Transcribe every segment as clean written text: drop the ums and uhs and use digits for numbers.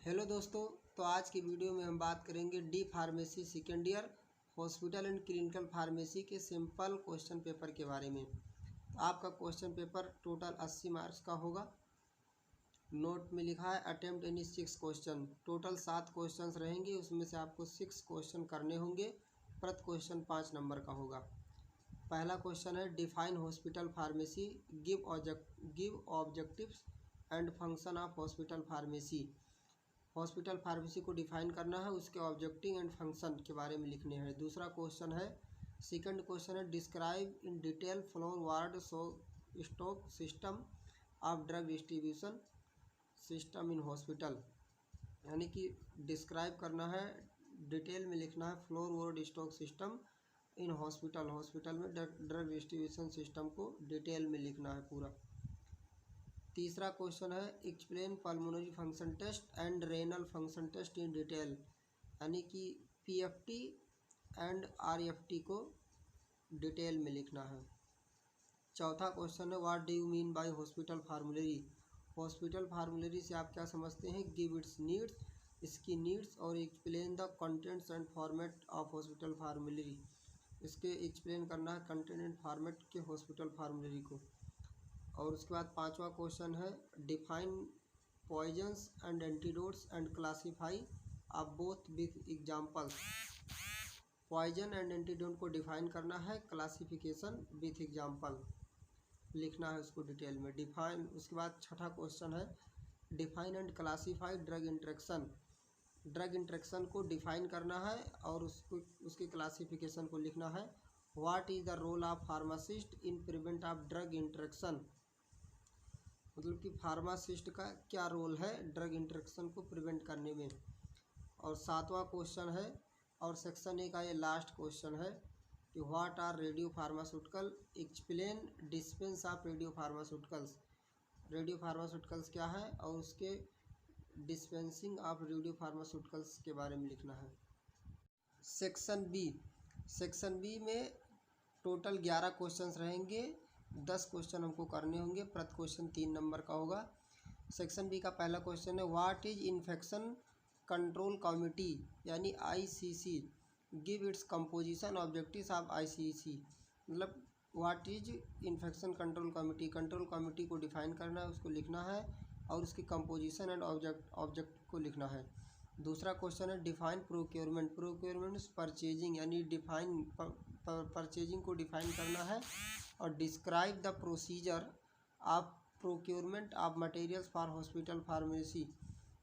Hello दोस्तों, तो आज की वीडियो में हम बात करेंगे D pharmacy second year hospital and clinical pharmacy के सिंपल क्वेश्चन पेपर के बारे में। तो आपका क्वेश्चन पेपर टोटल 80 मार्क्स का होगा। नोट में लिखा है attempt any 6 question. Total 7 questions रहेंगे, उसमें से आपको 6 क्वेश्चन करने होंगे। प्रति क्वेश्चन 5 नंबर का होगा। पहला क्वेश्चन है define hospital pharmacy, give objectives and function of hospital pharmacy. Hospital pharmacy को डिफाइन करना है, उसके ऑब्जेक्टिव एंड फंक्शन के बारे में लिखने हैं। दूसरा क्वेश्चन है, सेकंड क्वेश्चन है describe in detail floor ward stock system of drug distribution system in hospital. यानी कि डिस्क्राइब करना है, डिटेल में लिखना है floor ward stock system in hospital में ड्रग डिस्ट्रीब्यूशन सिस्टम को डिटेल में लिखना है पूरा। तीसरा क्वेश्चन है explain pulmonary function test and renal function test in detail. यानी कि पीएफटी एंड आरएफटी को डिटेल में लिखना है। चौथा क्वेश्चन है what do you mean by hospital formulary. Hospital formulary से आप क्या समझते हैं? गिव इट्स नीड्स, इसकी नीड्स, और explain the contents and format of hospital formulary. इसके एक्सप्लेन करना है कंटेंट एंड फॉर्मेट के हॉस्पिटल फार्मूलरी को। और उसके बाद पांचवा क्वेश्चन है define poisons and antidotes and classify आप both with examples. Poison and antidote को डिफाइन करना है, क्लासिफिकेशन विथ एग्जाम्पल लिखना है उसको डिटेल में। डिफाइन, उसके बाद छठा क्वेश्चन है define and classify drug interaction. Drug interaction को डिफाइन करना है और उसके क्लासिफिकेशन को लिखना है। What is the role of pharmacist in prevent of drug interaction. मतलब कि फार्मासिस्ट का क्या रोल है ड्रग इंट्रैक्शन को प्रिवेंट करने में। और सातवां क्वेश्चन है, और सेक्शन ए का ये लास्ट क्वेश्चन है कि what are radiopharmaceutical, explain dispense of radiopharmaceuticals. Radiopharmaceuticals क्या है और उसके डिस्पेंसिंग ऑफ रेडियो फार्मास्यूटिकल्स के बारे में लिखना है। सेक्शन बी में टोटल 11 क्वेश्चंस रहेंगे। 10 क्वेश्चन हमको करने होंगे। प्रति क्वेश्चन 3 नंबर का होगा। सेक्शन बी का पहला क्वेश्चन है what is infection control committee यानी ICC, give its composition objectives of ICC. मतलब what is infection control committee, control committee को डिफाइन करना है, उसको लिखना है और उसकी कंपोजिशन एंड ऑब्जेक्ट को लिखना है। दूसरा क्वेश्चन है डिफाइन प्रोक्योरमेंट, प्रोक्योरमेंट परचेजिंग यानी डिफाइन परचेजिंग को डिफाइन करना है। और describe the procedure of procurement of materials for hospital pharmacy,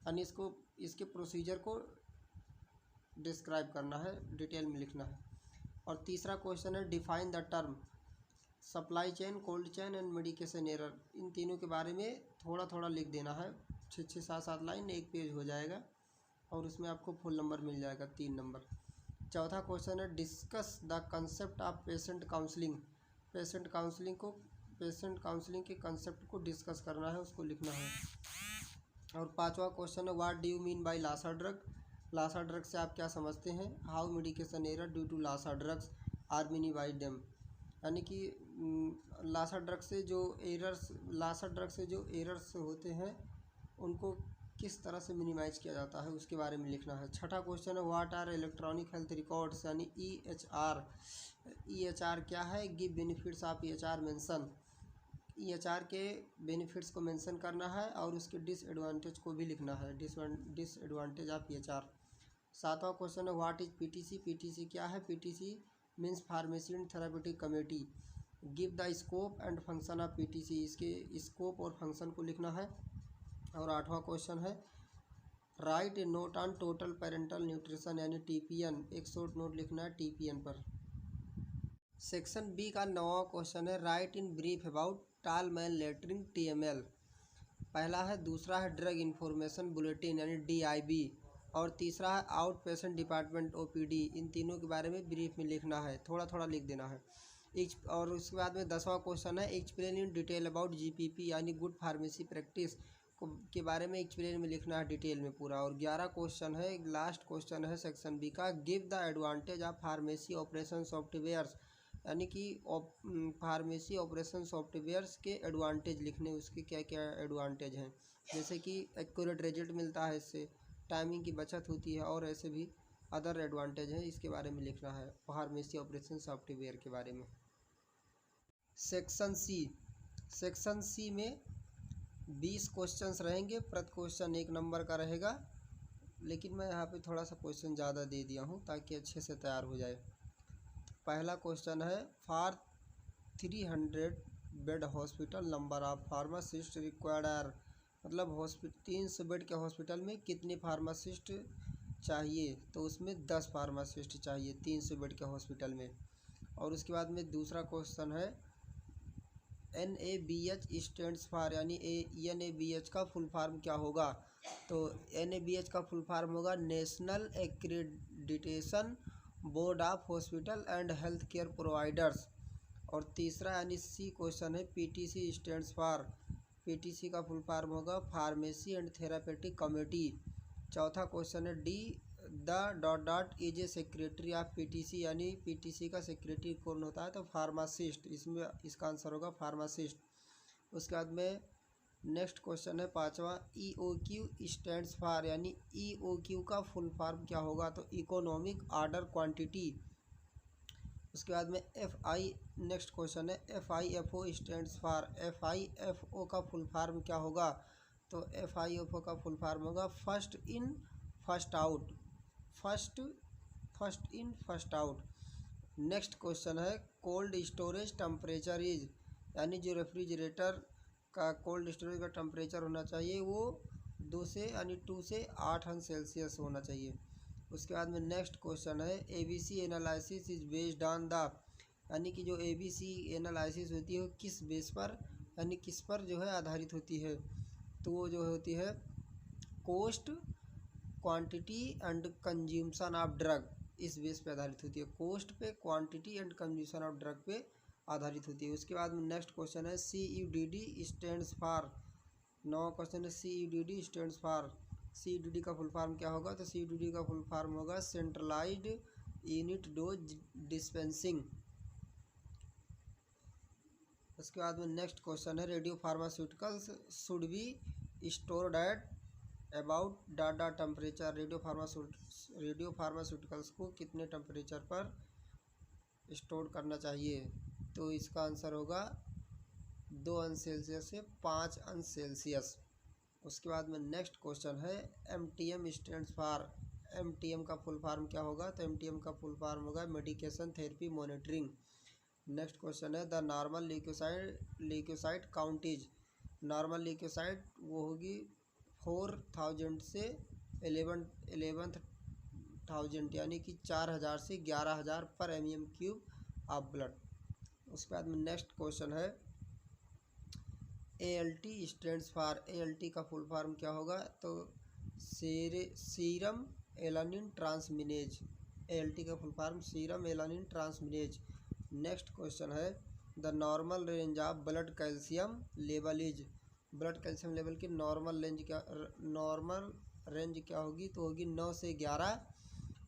यानी इसके प्रोसीजर को डिस्क्राइब करना है, डिटेल में लिखना है। और तीसरा क्वेश्चन है define the term supply chain, cold chain and medication error. इन तीनों के बारे में थोड़ा थोड़ा लिख देना है। 6-7 लाइन, एक पेज हो जाएगा और उसमें आपको फुल नंबर मिल जाएगा 3 नंबर। चौथा क्वेश्चन है discuss the concept of patient counselling. Patient counselling के कंसेप्ट को डिस्कस करना है, उसको लिखना है। और पांचवा क्वेश्चन है what do you mean by LASA drug. LASA drug से आप क्या समझते हैं? How medication error due to LASA drugs are minimised them. यानी कि लासा ड्रग से जो एरर्स होते हैं उनको किस तरह से मिनिमाइज किया जाता है, उसके बारे में लिखना है। छठा क्वेश्चन है what are electronic health records यानी ईएचआर। ईएचआर क्या है? Give benefits of EHR mention. EHR के बेनिफिट्स को मेंशन करना है और उसके डिसएडवांटेज को भी लिखना है, डिसएडवांटेज ऑफ ईएचआर। सातवां क्वेश्चन है व्हाट इज पीटीसी। पीटीसी क्या है? PTC means pharmacy and therapeutic committee. Give the scope and function of PTC, इसके स्कोप और फंक्शन को लिखना है। और आठवां क्वेश्चन है right A note on total parental nutrition यानी टीपीएन। एक शॉर्ट नोट लिखना है टीपीएन पर। सेक्शन बी का 9वां क्वेश्चन है राइट इन ब्रीफ अबाउट टाल मैन लेटरिंग टीएमएल। पहला है, दूसरा है ड्रग इंफॉर्मेशन बुलेटिन यानी डीआईबी, और तीसरा है आउट पेशेंट डिपार्टमेंट ओपीडी। इन तीनों के बारे में ब्रीफ में लिखना है, थोड़ा थोड़ा लिख देना है। और उसके बाद में 10वां क्वेश्चन है explain in detail about GPP यानी गुड फार्मेसी प्रैक्टिस के बारे में एक्सप्लेन में लिखना है डिटेल में पूरा। और 11 क्वेश्चन है, लास्ट क्वेश्चन है सेक्शन बी का give the advantage of pharmacy operation softwares यानी कि फार्मेसी ऑपरेशन सॉफ्टवेयर्स के एडवांटेज लिखने, उसके क्या क्या एडवांटेज हैं। जैसे कि एक्यूरेट रिजल्ट मिलता है इससे, टाइमिंग की बचत होती है और ऐसे भी अदर एडवांटेज है, इसके बारे में लिखना है फार्मेसी ऑपरेशन सॉफ्टवेयर के बारे में। सेक्शन सी में 20 क्वेश्चंस रहेंगे, प्रति क्वेश्चन 1 नंबर का रहेगा, लेकिन मैं यहाँ पे थोड़ा सा क्वेश्चन ज़्यादा दे दिया हूँ ताकि अच्छे से तैयार हो जाए। पहला क्वेश्चन है for 300 bed hospital number of pharmacist required are, मतलब 300 बेड के हॉस्पिटल में कितने फार्मासिस्ट चाहिए, तो उसमें 10 फार्मासिस्ट चाहिए 300 बेड के हॉस्पिटल में। और उसके बाद में दूसरा क्वेश्चन है NABH स्टैंड्स फॉर, यानी NABH का फुल फॉर्म क्या होगा, तो NABH का फुल फॉर्म होगा national accreditation board of hospital and health care providers. और तीसरा यानी सी क्वेश्चन है PTC स्टैंड्स फॉर, PTC का फुल फॉर्म होगा फार्मेसी एंड थेरापेटिक कमेटी। चौथा क्वेश्चन है D the ... is a secretary of PTC, यानी PTC का सेक्रेटरी कौन होता है, तो फार्मासिस्ट, इसमें इसका आंसर होगा फार्मासिस्ट। उसके बाद में नेक्स्ट क्वेश्चन है पांचवा EOQ स्टैंड्स फॉर, यानी EOQ का फुल फॉर्म क्या होगा, तो इकोनॉमिक ऑर्डर क्वांटिटी। उसके बाद में नेक्स्ट क्वेश्चन है FIFO स्टैंड्स फॉर, FIFO का फुल फॉर्म क्या होगा, तो FIFO का फुल फॉर्म होगा first in first out, first in first out. Next question है कोल्ड स्टोरेज टेम्परेचर इज, यानी जो रेफ्रिजरेटर का कोल्ड स्टोरेज का टेम्परेचर होना चाहिए वो 2 से 8 अंश सेल्सियस होना चाहिए। उसके बाद में नेक्स्ट क्वेश्चन है ABC analysis is based on the, यानी कि जो ABC एनालिसिस होती है वो किस बेस पर, यानी किस पर जो है आधारित होती है, तो वो जो होती है cost, quantity and consumption of drug, इस बेस पे आधारित होती है, कॉस्ट पे, quantity and consumption of drug पे आधारित होती है। उसके बाद में नेक्स्ट क्वेश्चन है CUDD स्टैंड्स फॉर, 9वां क्वेश्चन है CUDD स्टैंड्स फॉर, CUDD का फुल फॉर्म क्या होगा, तो CUDD का फुल फॉर्म होगा सेंट्रलाइज्ड यूनिट डोज डिस्पेंसिंग। उसके बाद में नेक्स्ट क्वेश्चन है radio pharmaceuticals should be stored at about data temperature, radio pharmaceuticals को कितने टेम्परेचर पर स्टोर करना चाहिए, तो इसका आंसर होगा 2 अंश सेल्सियस से 5 अंश सेल्सियस। उसके बाद में नेक्स्ट क्वेश्चन है MTM स्टैंड्स फॉर, MTM का फुल फॉर्म क्या होगा, तो MTM का फुल फॉर्म होगा medication therapy monitoring. Next question है the normal leukocyte count is, normal leukocyte वो होगी 4000 से 11,000, यानी कि 4000 से 11,000 पर mm³ ऑफ ब्लड। उसके बाद में नेक्स्ट क्वेश्चन है ALT स्टैंड्स फॉर, ALT का फुल फॉर्म क्या होगा, तो सीरम एलानिन ट्रांसमिनेज, ALT का full form serum alanine transaminase. Next question है the normal range of blood calcium level is, blood calcium level की नॉर्मल रेंज क्या होगी, तो होगी 9 से 11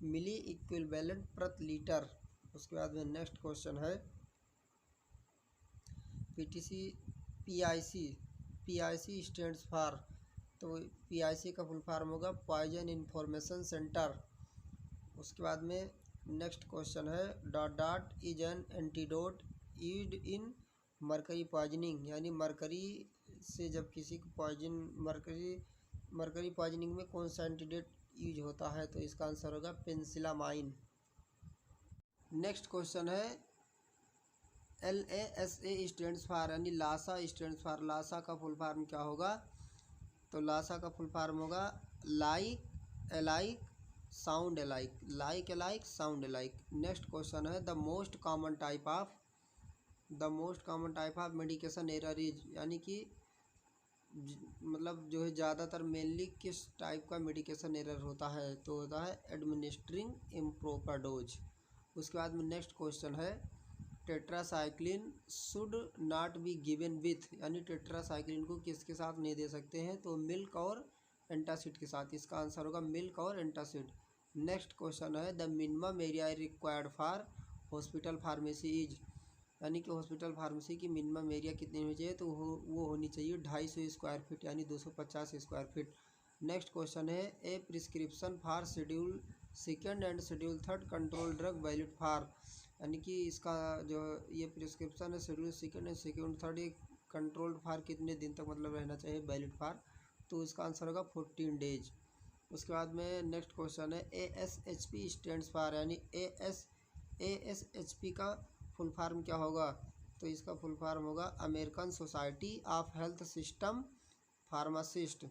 मिली इक्विवेलेंट प्रति लीटर। उसके बाद में नेक्स्ट क्वेश्चन है PIC स्टैंड्स फॉर, तो PIC का फुल फॉर्म होगा पॉइजन इंफॉर्मेशन सेंटर। उसके बाद में नेक्स्ट क्वेश्चन है ... is an antidote used in mercury poisoning, यानी मरकरी से जब किसी को मरकरी पॉइजनिंग में कौन सा एंटीडोट यूज होता है, तो इसका आंसर होगा पेंसिलामाइन। नेक्स्ट क्वेश्चन है LASA स्टैंड्स फॉर, यानी लासा स्टैंड्स फॉर, लासा का फुल फॉर्म क्या होगा, तो लासा का फुल फॉर्म होगा like alike sound alike, like alike sound alike. Next question है the most common type of medication error is, यानी कि मतलब जो है ज़्यादातर मेनली किस टाइप का मेडिकेशन एरर होता है, तो होता है एडमिनिस्ट्रिंग इम्प्रॉपर डोज। उसके बाद में नेक्स्ट क्वेश्चन है tetracycline should not be given with, यानी टेट्रासाइक्लिन को किसके साथ नहीं दे सकते हैं, तो मिल्क और एंटासिड के साथ, इसका आंसर होगा मिल्क और एंटासिड। नेक्स्ट क्वेश्चन है the minimum area required for hospital pharmacy is, यानी कि हॉस्पिटल फार्मेसी की मिनिमम एरिया कितनी होनी चाहिए, तो वो होनी चाहिए 250 स्क्वायर फीट, यानी 250 स्क्वायर फीट। नेक्स्ट क्वेश्चन है a prescription for schedule second and schedule third control drug valid for, यानी कि इसका जो ये प्रिस्क्रिप्शन है schedule second and schedule third, ये कंट्रोल्ड फॉर कितने दिन तक मतलब रहना चाहिए वैलिड फॉर, तो इसका आंसर होगा 14 डेज। उसके बाद में नेक्स्ट क्वेश्चन है ASHP स्टैंड्स फॉर, यानी ASHP का फुल फॉर्म क्या होगा, तो इसका फुल फॉर्म होगा American Society of Health System pharmacist.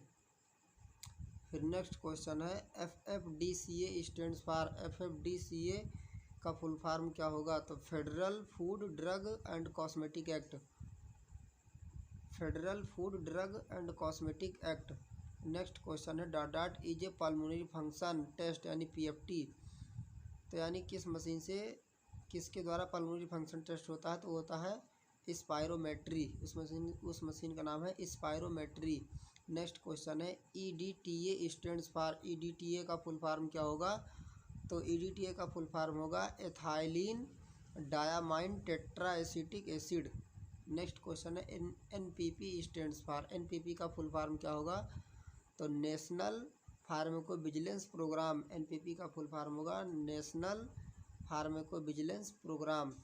फिर नेक्स्ट क्वेश्चन है FFDCA स्टैंड्स फॉर, FFDCA का फुल फॉर्म क्या होगा, तो federal food drug and cosmetic act, federal food drug and cosmetic act. Next question है dot is a pulmonary function test, यानी PFT, तो यानी किस मशीन से किसके द्वारा पल्मोनरी फंक्शन टेस्ट होता है, तो होता है स्पायरोमेट्री, उस मशीन का नाम है स्पायरोमेट्री। नेक्स्ट क्वेश्चन है EDTA स्टैंड्स फॉर, EDTA का फुल फॉर्म क्या होगा, तो EDTA का फुल फॉर्म होगा ethylene diamine tetra acetic acid. Next question है NPP स्टैंड्स फॉर, NPP का फुल फॉर्म क्या होगा, तो नेशनल फार्माकोविजिलेंस प्रोग्राम, NPP का फुल फॉर्म होगा नेशनल फार्माकोविजिलेंस प्रोग्राम।